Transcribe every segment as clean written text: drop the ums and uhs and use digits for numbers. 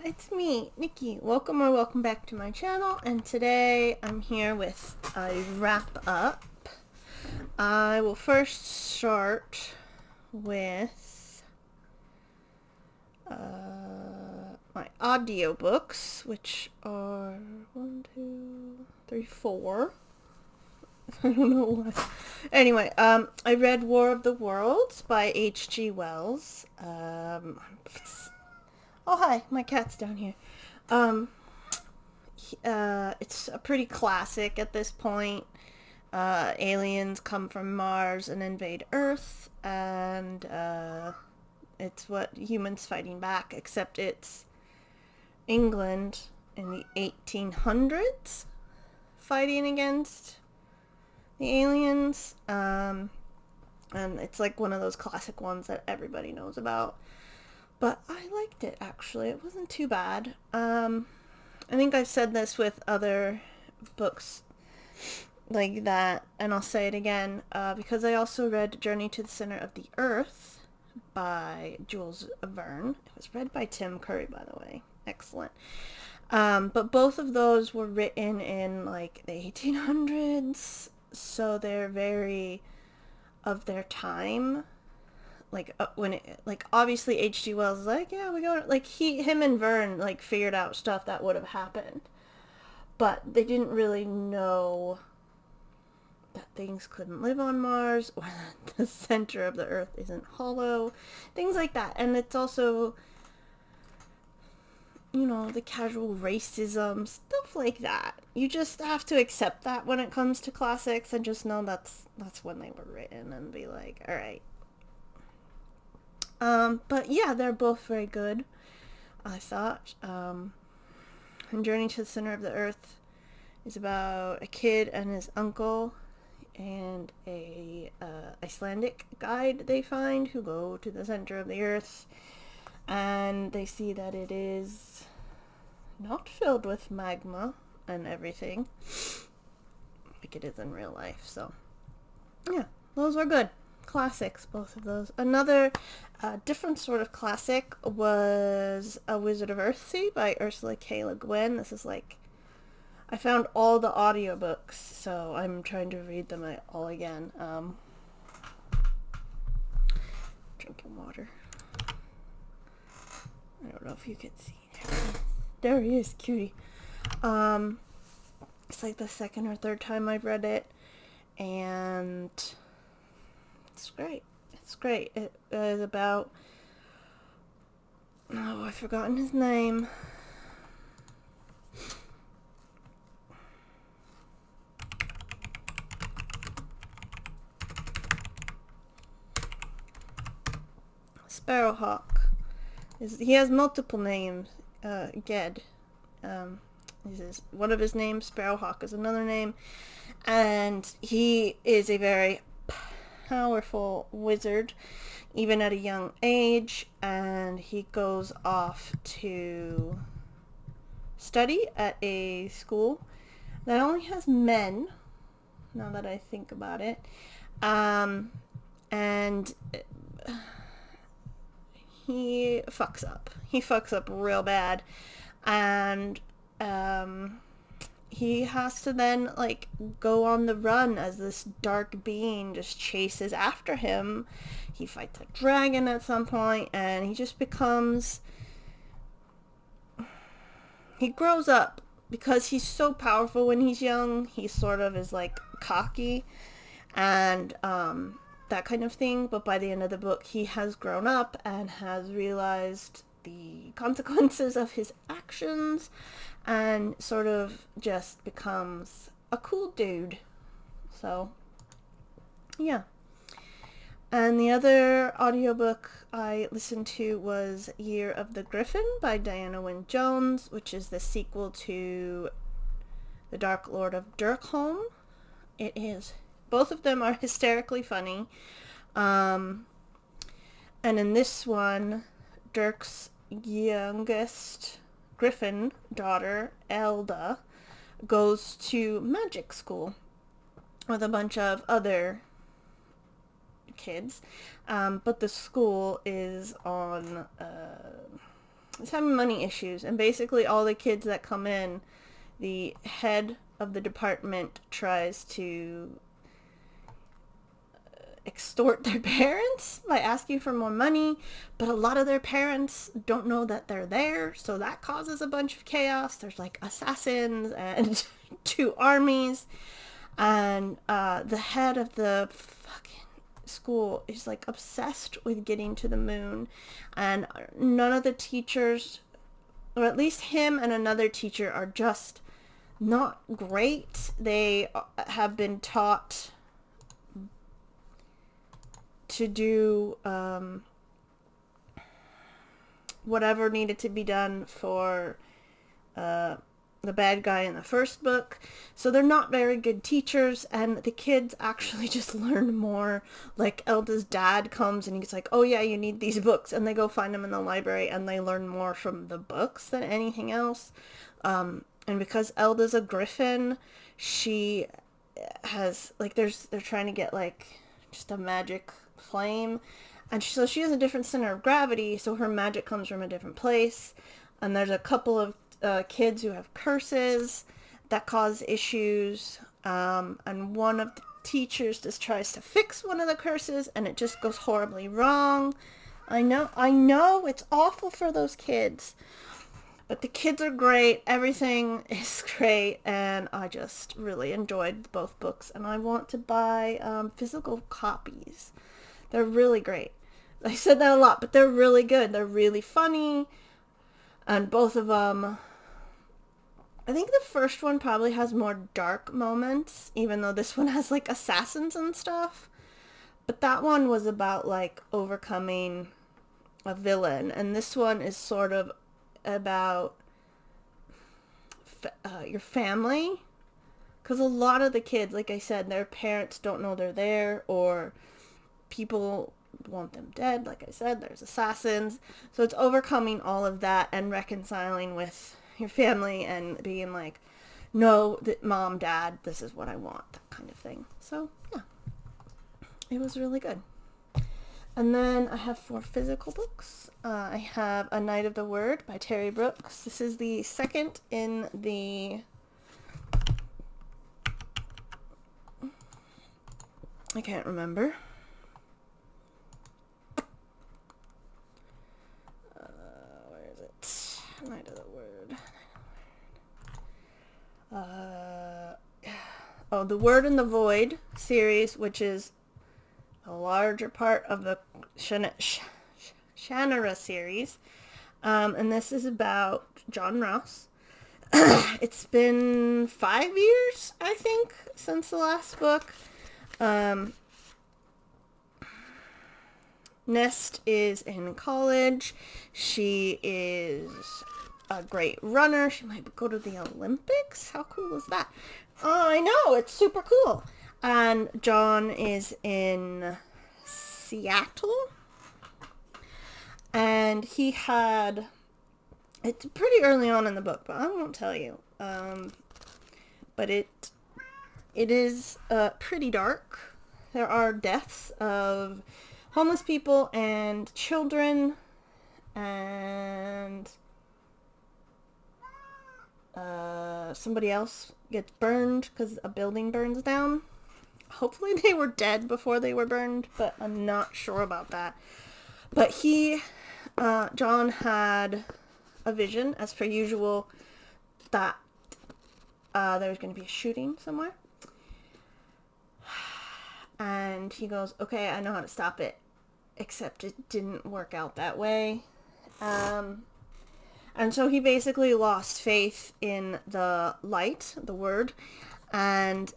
It's me, Nikki. Welcome back to my channel, and today I'm here with a wrap up. I will first start with my audiobooks, which are 1, 2, 3, 4. I don't know why. Anyway, I read War of the Worlds by H.G. Wells. Oh, hi, my cat's down here. It's a pretty classic at this point. Aliens come from Mars and invade Earth, and it's what humans fighting back, except it's England in the 1800s fighting against the aliens. And it's like one of those classic ones that everybody knows about. But I liked it, actually. It wasn't too bad. I think I've said this with other books like that, and I'll say it again, because I also read Journey to the Center of the Earth by Jules Verne. It was read by Tim Curry, by the way. Excellent. But both of those were written in, like, the 1800s, so they're very of their time. Like, when it, like, obviously H.G. Wells is like, yeah, we go, like, him and Verne, like, figured out stuff that would have happened, but they didn't really know that things couldn't live on Mars, or that the center of the Earth isn't hollow, things like that. And it's also, you know, the casual racism, stuff like that. You just have to accept that when it comes to classics, and just know that's when they were written, and be like, all right. But yeah, they're both very good, I thought. And Journey to the Center of the Earth is about a kid and his uncle and a Icelandic guide they find, who go to the center of the Earth, and they see that it is not filled with magma and everything like it is in real life. So yeah, those were good classics, both of those. Another different sort of classic was A Wizard of Earthsea by Ursula K. Le Guin. This is like, I found all the audiobooks, so I'm trying to read them all again. Drinking water. I don't know if you can see. There he is, cutie. It's like the second or third time I've read it, and it's great. It's great. It is about, oh, I've forgotten his name. Sparrowhawk. He has multiple names. Ged. One of his names. Sparrowhawk is another name. And he is a very powerful wizard, even at a young age, and he goes off to study at a school that only has men, now that I think about it. And he fucks up. He fucks up real bad. And he has to then, like, go on the run as this dark being just chases after him. He fights a dragon at some point, and he just becomes... He grows up. Because he's so powerful when he's young, he sort of is, like, cocky and that kind of thing. But by the end of the book, he has grown up and has realized the consequences of his actions, and sort of just becomes a cool dude. So yeah. And the other audiobook I listened to was Year of the Griffin by Diana Wynne Jones, which is the sequel to The Dark Lord of Dirkholm. It is. Both of them are hysterically funny. And in this one, Dirk's youngest Griffin daughter, Elda, goes to magic school with a bunch of other kids, but the school is on is having money issues, and basically all the kids that come in, the head of the department tries to extort their parents by asking for more money, but a lot of their parents don't know that they're there, so that causes a bunch of chaos. There's like assassins and two armies, and the head of the fucking school is like obsessed with getting to the moon, and none of the teachers, or at least him and another teacher, are just not great. They have been taught to do whatever needed to be done for the bad guy in the first book. So they're not very good teachers, and the kids actually just learn more. Like Elda's dad comes and he's like, oh yeah, you need these books, and they go find them in the library, and they learn more from the books than anything else. And because Elda's a griffin, she has like they're trying to get like just a magic flame, and so she has a different center of gravity, so her magic comes from a different place. And there's a couple of kids who have curses that cause issues, and one of the teachers just tries to fix one of the curses, and it just goes horribly wrong. I know, it's awful for those kids, but the kids are great, everything is great, and I just really enjoyed both books, and I want to buy physical copies. They're really great. I said that a lot, but they're really good. They're really funny, and both of them, I think the first one probably has more dark moments, even though this one has like assassins and stuff. But that one was about like overcoming a villain, and this one is sort of about your family. Because a lot of the kids, like I said, their parents don't know they're there, or people want them dead. Like I said, there's assassins. So it's overcoming all of that and reconciling with your family and being like, no, mom, dad, this is what I want, that kind of thing. So yeah, it was really good. And then I have 4 physical books. I have A Night of the Word by Terry Brooks. This is the second in the I can't remember. Where is it? Night of the Word. The Word in the Void series, which is a larger part of the Shannara series. And this is about John Ross. It's been 5 years, I think, since the last book. Nest is in college. She is a great runner. She might go to the Olympics. How cool is that? Oh, I know. It's super cool. And John is in Seattle. And he had... It's pretty early on in the book, but I won't tell you. But it is pretty dark. There are deaths of homeless people and children, and somebody else gets burned because a building burns down. Hopefully they were dead before they were burned, but I'm not sure about that. But John had a vision, as per usual, that there was going to be a shooting somewhere. And he goes, okay, I know how to stop it. Except it didn't work out that way. And so he basically lost faith in the light, the word, and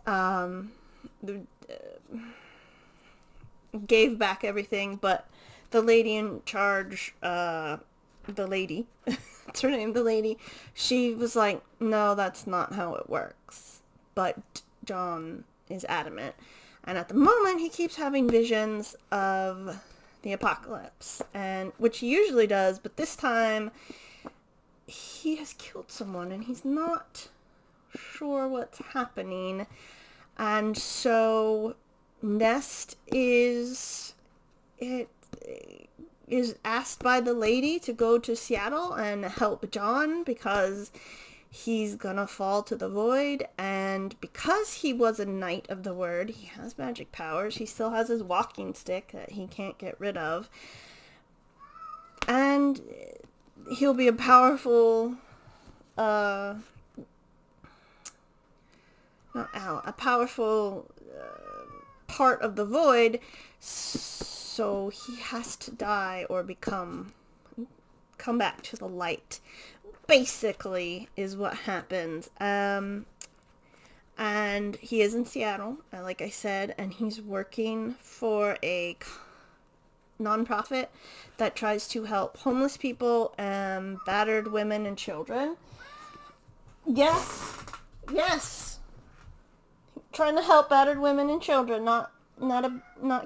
gave back everything. But the lady in charge, the lady, that's her name, the lady, she was like, no, that's not how it works. But John is adamant. And at the moment, he keeps having visions of the apocalypse, and which he usually does, but this time he has killed someone, and he's not sure what's happening. And so Nest is is asked by the lady to go to Seattle and help John because he's gonna fall to the void, and because he was a knight of the word, he has magic powers. He still has his walking stick that he can't get rid of, and he'll be a powerful a powerful part of the void, so he has to die or come back to the light, basically, is what happens. And he is in Seattle, like I said, and he's working for a nonprofit that tries to help homeless people and battered women and children. Yes. Trying to help battered women and children, not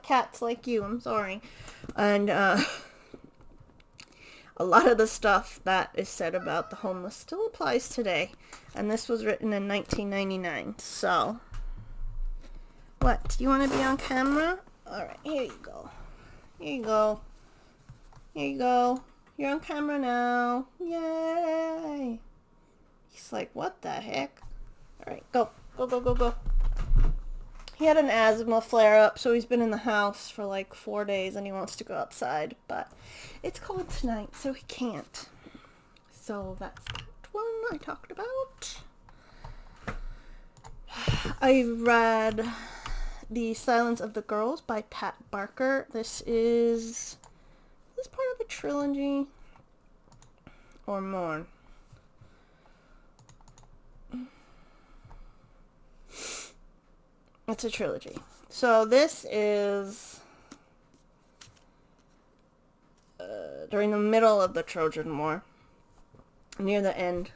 cats like you. I'm sorry. And a lot of the stuff that is said about the homeless still applies today. And this was written in 1999. So, what? Do you want to be on camera? Alright, here you go. Here you go. Here you go. You're on camera now. Yay! He's like, what the heck? Alright, go. Go. He had an asthma flare-up, so he's been in the house for like 4 days, and he wants to go outside, but it's cold tonight, so he can't. So that's that one I talked about. I read The Silence of the Girls by Pat Barker. This is part of a trilogy or more. It's a trilogy. So this is during the middle of the Trojan War, near the end,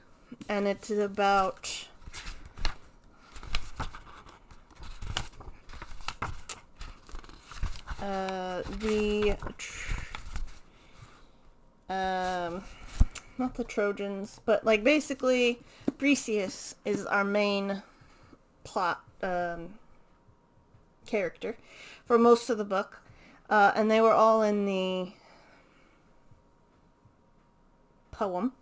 and it's about not the Trojans, but like basically Briseis is our main plot character for most of the book, and they were all in the poem,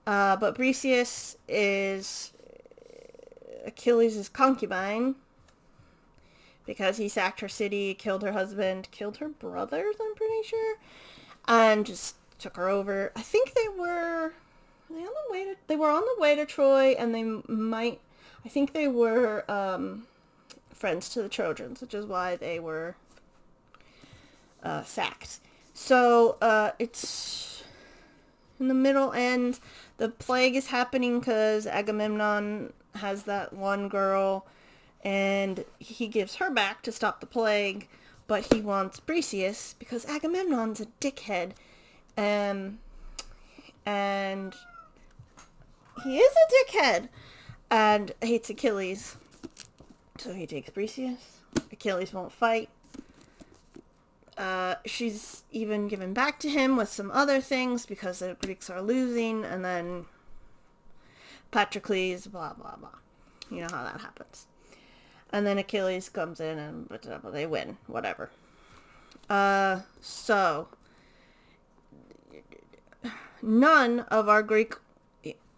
but Briseis is Achilles' concubine because he sacked her city, killed her husband, killed her brothers, I'm pretty sure, and just took her over. I think they were on the way to Troy, and I think they were friends to the Trojans, which is why they were sacked. So it's in the middle end. The plague is happening because Agamemnon has that one girl, and he gives her back to stop the plague, but he wants Briseis because Agamemnon's a dickhead, and he is a dickhead and hates Achilles. So he takes Briseis. Achilles won't fight. She's even given back to him with some other things because the Greeks are losing, and then Patroclus, blah, blah, blah. You know how that happens. And then Achilles comes in and they win. Whatever. So none of our Greek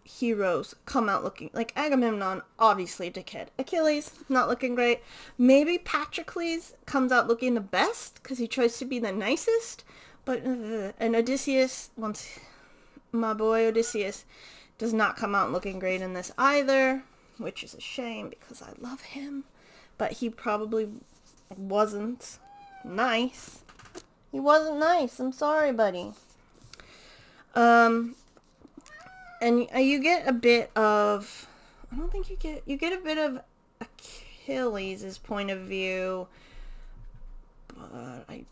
heroes come out looking like Agamemnon, obviously dickhead. Achilles, not looking great. Maybe Patroclus comes out looking the best because he tries to be the nicest, but and Odysseus, my boy Odysseus, does not come out looking great in this either, which is a shame because I love him, but he probably wasn't nice. He wasn't nice. I'm sorry, buddy. And you get a bit of, I don't think you get a bit of Achilles' point of view, but I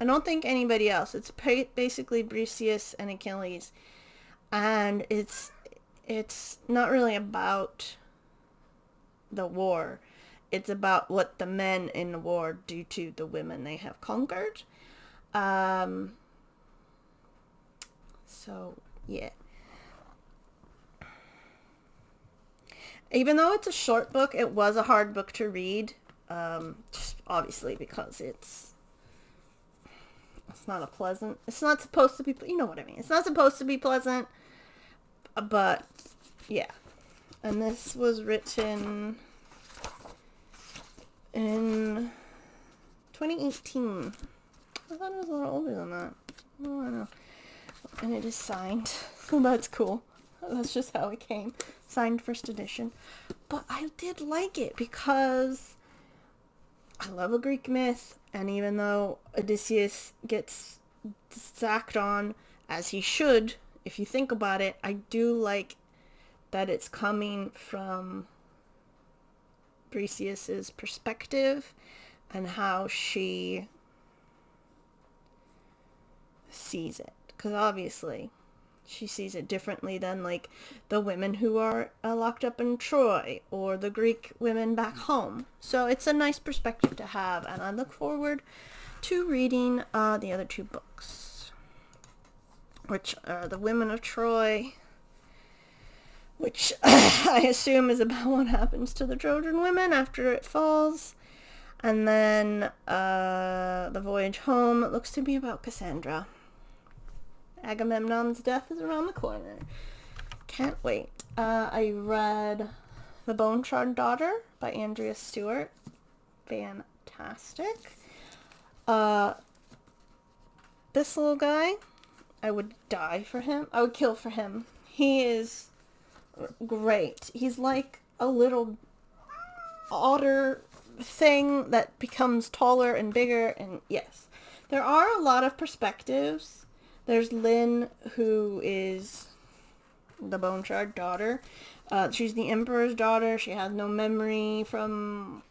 don't think anybody else. It's basically Briseis and Achilles, and it's not really about the war. It's about what the men in the war do to the women they have conquered. So, yeah. Even though it's a short book, it was a hard book to read. Just obviously because it's It's not it's not supposed to be, you know what I mean. It's not supposed to be pleasant, but yeah. And this was written in 2018. I thought it was a little older than that. Oh, I know. And it is signed, so that's cool. That's just how it came. Signed first edition. But I did like it because I love a Greek myth, and even though Odysseus gets sacked on, as he should, if you think about it, I do like that it's coming from Briseis's perspective and how she sees it. Because obviously she sees it differently than like the women who are locked up in Troy or the Greek women back home. So it's a nice perspective to have, and I look forward to reading the other two books, which are The Women of Troy, which I assume is about what happens to the Trojan women after it falls, and then The Voyage Home looks to be about Cassandra. Agamemnon's death is around the corner. Can't wait. I read The Bone-Shard Daughter by Andrea Stewart. Fantastic. This little guy, I would die for him. I would kill for him. He is great. He's like a little otter thing that becomes taller and bigger, and yes. There are a lot of perspectives. There's Lynn, who is the Bone-Shard daughter. She's the Emperor's daughter. She has no memory from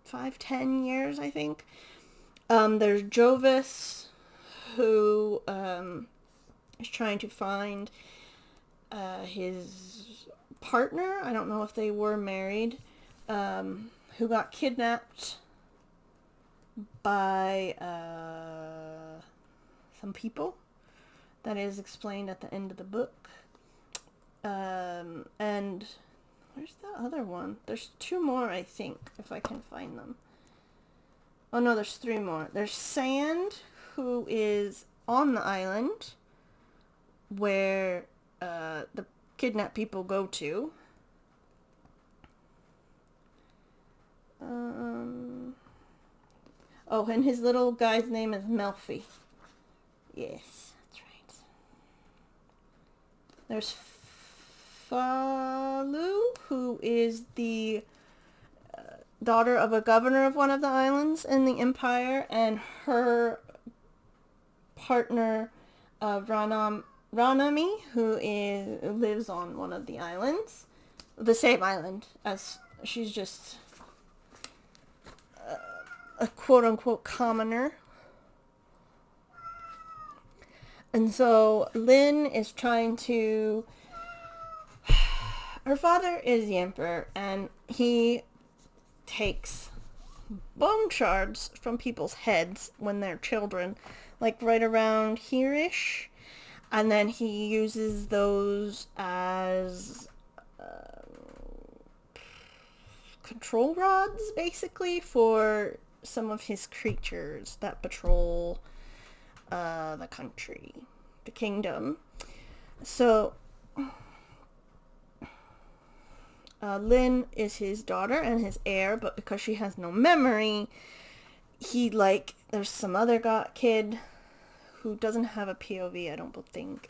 5-10 years, I think. There's Jovis, who is trying to find his partner. I don't know if they were married. Who got kidnapped by some people. That is explained at the end of the book. And where's the other one? There's 2 more, I think, if I can find them. Oh no, there's 3 more. There's Sand, who is on the island where the kidnapped people go to. Oh, and his little guy's name is Melfi. Yes, that's right. There's Falu, who is the daughter of a governor of one of the islands in the empire, and her partner, Ranami, who lives on one of the islands. The same island, as she's just a quote-unquote commoner. And so Lynn is trying to... Her father is the emperor, and he takes bone shards from people's heads when they're children, like right around here-ish, and then he uses those as control rods, basically, for some of his creatures that patrol the country, the kingdom. So Lynn is his daughter and his heir, but because she has no memory, there's some other kid who doesn't have a POV, I don't think.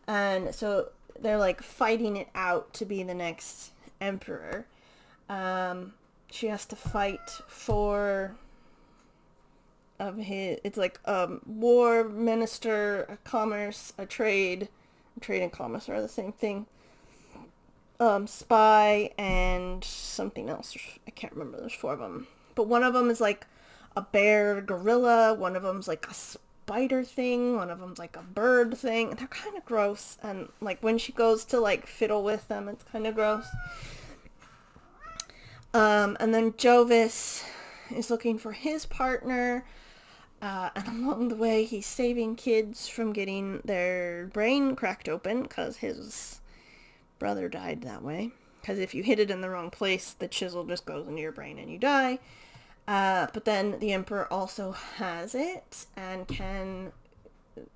And so they're like fighting it out to be the next emperor. She has to fight for it's like war, minister, a commerce, a trade. Trade and commerce are the same thing. Spy, and something else. I can't remember. There's 4 of them. But one of them is like a bear gorilla. One of them's like a spider thing. One of them's like a bird thing. They're kind of gross. And like when she goes to like fiddle with them, it's kind of gross. And then Jovis is looking for his partner. And along the way, he's saving kids from getting their brain cracked open because his brother died that way. Because if you hit it in the wrong place, the chisel just goes into your brain and you die. But then the Emperor also has it and can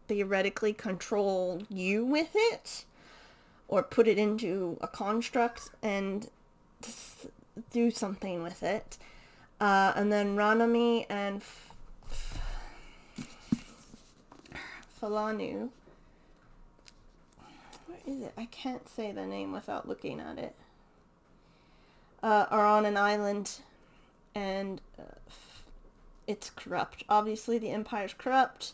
theoretically control you with it, or put it into a construct and do something with it. And then Ranami and Falanu. Where is it? I can't say the name without looking at it. Are on an island, and it's corrupt. Obviously, the Empire's corrupt,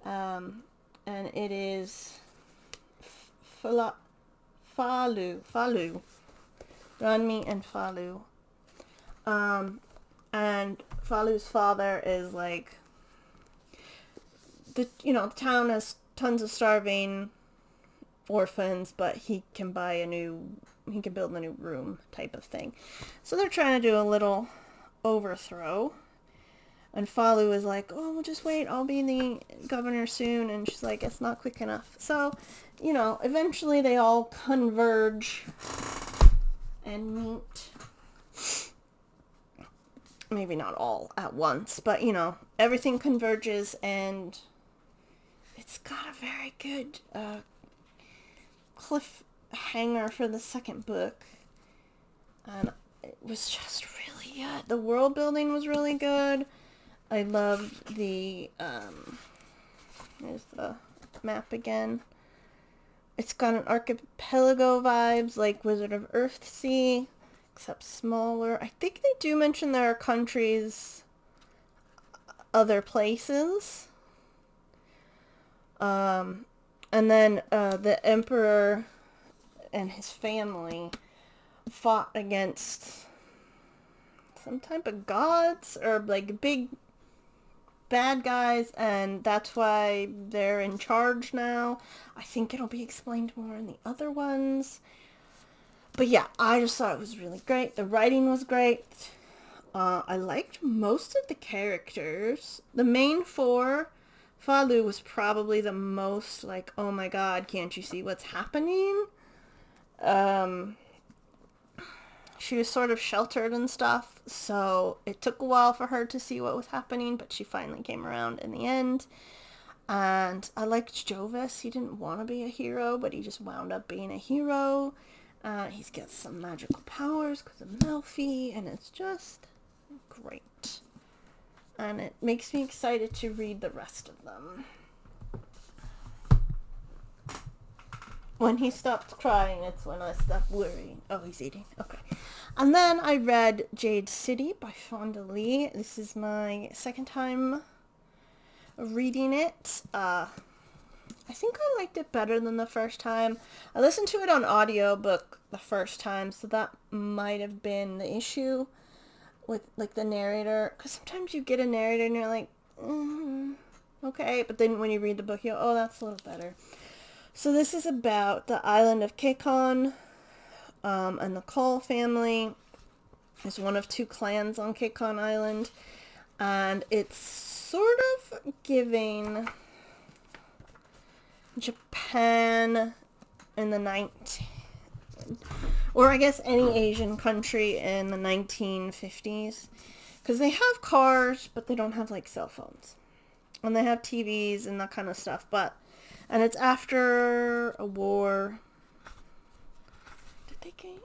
and it is Falu, Ranmi and Falu. And Falu's father is like, the town has tons of starving orphans, but he can build a new room type of thing. So they're trying to do a little overthrow. And Falu is like, oh, well, just wait, I'll be the governor soon. And she's like, it's not quick enough. So, eventually they all converge and meet. Maybe not all at once, but, everything converges, and it's got a very good cliffhanger for the second book. And it was just really good. The world building was really good. I loved the, there's the map again. It's got an archipelago vibes, like Wizard of Earthsea, except smaller. I think they do mention there are countries other places. And then the Emperor and his family fought against some type of gods, or like big bad guys, and that's why they're in charge now. I think it'll be explained more in the other ones. But yeah, I just thought it was really great. The writing was great. I liked most of the characters. The main four, Falu was probably the most like, oh my god, can't you see what's happening? She was sort of sheltered and stuff, so it took a while for her to see what was happening, but she finally came around in the end. And I liked Jovis. He didn't want to be a hero, but he just wound up being a hero. He's got some magical powers because of Melfi, and it's just great. And it makes me excited to read the rest of them. When he stopped crying, it's when I stopped worrying. Oh, he's eating. Okay. And then I read Jade City by Fonda Lee. This is my second time reading it. I think I liked it better than the first time. I listened to it on audiobook the first time, so that might have been the issue with like the narrator. Because sometimes you get a narrator and you're like, okay. But then when you read the book, you go, oh, that's a little better. So this is about the island of Kekon, and the Call family is one of two clans on Kekon Island, and it's sort of giving Japan in the or I guess any Asian country in the 1950s, because they have cars, but they don't have like cell phones, and they have TVs and that kind of stuff, and it's after a war. Did they gain?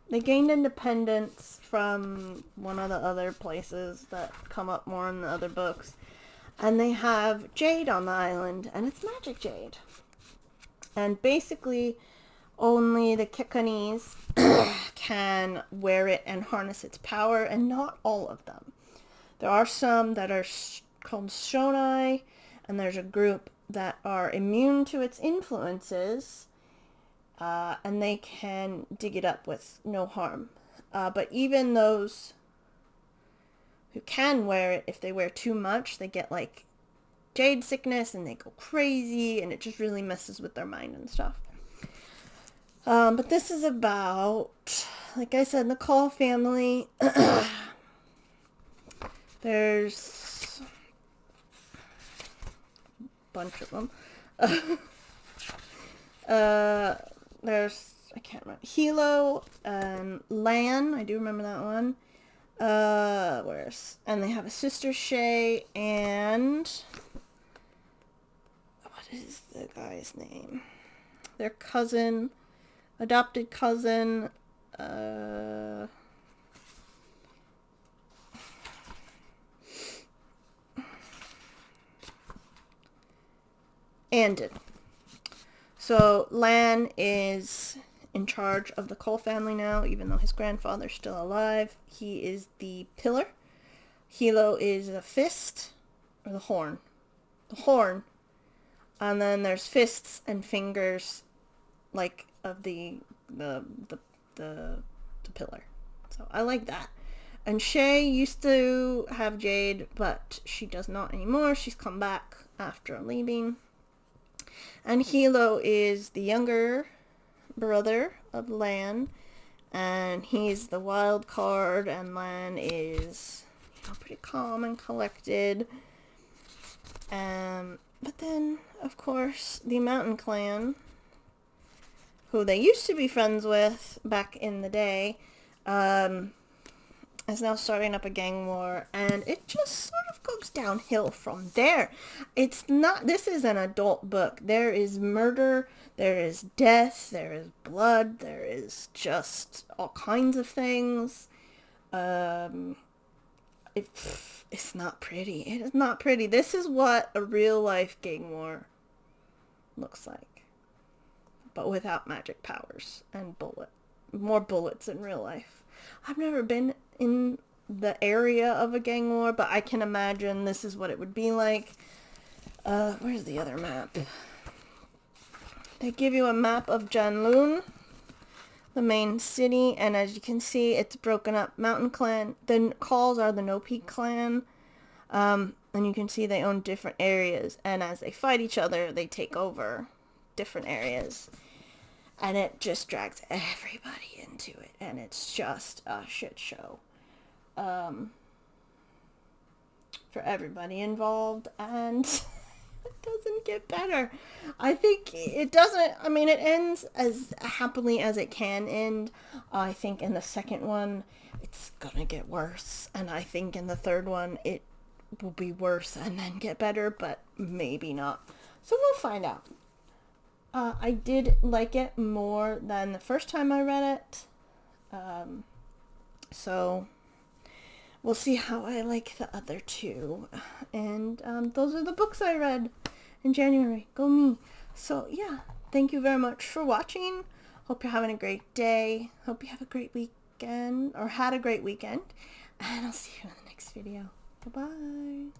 They gained independence from one of the other places that come up more in the other books. And they have jade on the island, and it's magic jade. And basically, only the Kekonese can wear it and harness its power, and not all of them. There are some that are called Shonai, and there's a group that are immune to its influences, and they can dig it up with no harm. But even those who can wear it, if they wear too much, they get like jade sickness and they go crazy, and it just really messes with their mind and stuff. But this is about, like I said, the Call family. There's bunch of them. There's, I can't remember, Hilo and Lan, I do remember that one. And they have a sister, Shay, and what is the guy's name? Their cousin, adopted cousin, Andon. So Lan is in charge of the Cole family now, even though his grandfather's still alive. He is the pillar. Hilo is the fist, or the horn. The horn. And then there's fists and fingers, like, of the pillar. So I like that. And Shay used to have Jade, but she does not anymore. She's come back after leaving. And Hilo is the younger brother of Lan, and he's the wild card, and Lan is, pretty calm and collected. But then, of course, the Mountain Clan, who they used to be friends with back in the day, is now starting up a gang war, and it just sort of goes downhill from there. This is an adult book. There is murder, there is death, there is blood, there is just all kinds of things. It's not pretty. It is not pretty. This is what a real life gang war looks like, but without magic powers and more bullets in real life. I've never been in the area of a gang war, but I can imagine this is what it would be like. Where's the other map? They give you a map of Janloon, the main city, and as you can see, it's broken up. Mountain Clan, the Calls are the No Peak Clan, and you can see they own different areas, and as they fight each other, they take over different areas. And it just drags everybody into it, and it's just a shit show for everybody involved, and it doesn't get better. I think it doesn't. I mean, it ends as happily as it can end. I think in the second one, it's gonna get worse, and I think in the third one, it will be worse and then get better, but maybe not. So we'll find out. I did like it more than the first time I read it. So we'll see how I like the other two. And those are the books I read in January. Go me. So yeah, thank you very much for watching. Hope you're having a great day. Hope you have a great weekend, or had a great weekend. And I'll see you in the next video. Bye-bye.